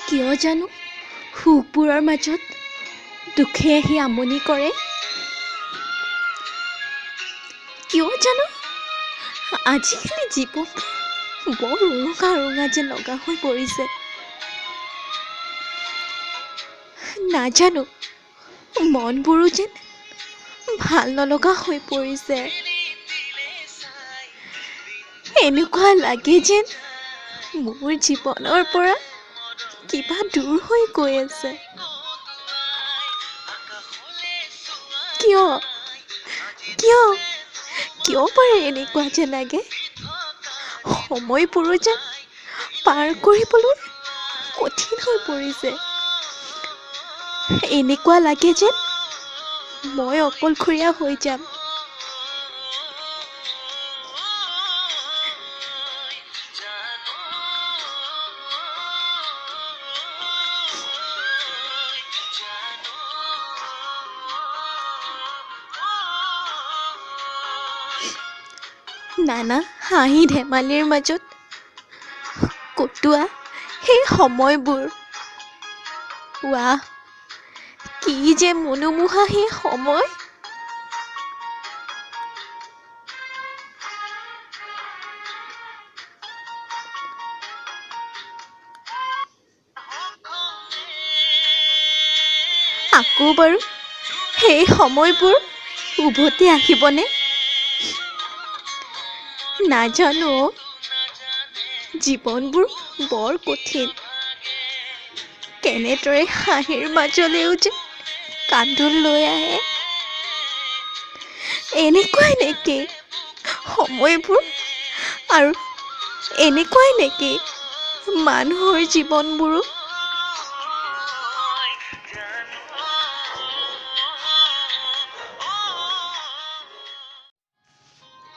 কিয় জানো সুখবোৰৰ মাজত দুখে আহি আমনি কৰে। কিয় জানো আজিকালি জীৱন বৰ উৰুঙা উৰুঙা যেন লগা হৈ পৰিছে। নাজানো মনবোৰো যেন ভাল নলগা হৈ পৰিছে। এনেকুৱা লাগে যেন মোৰ জীৱনৰ পৰা কিবা দূৰ হৈ গৈ আছে। কিয় কিয় কিয় পাৰে এনেকুৱা যেন লাগে? সময়বোৰো যেন পাৰ কৰিবলৈ কঠিন হৈ পৰিছে। এনেকুৱা লাগে যেন মই অকলশৰীয়া হৈ যাম। নানা হাঁহি ধেমালিৰ মাজত কটোৱা সেই সময়বোৰ, ৱাহ কি যে মনোমোহা সেই সময়। আকৌ বাৰু সেই সময়বোৰ উভতি আহিবনে নাজানো। জীৱনবোৰ বৰ কঠিন। কেনেদৰে হাঁহিৰ মাজলৈও যে কান্দোন লৈ আহে। এনেকুৱাই নেকি সময়বোৰ, আৰু এনেকুৱাই নেকি মানুহৰ জীৱনবোৰো?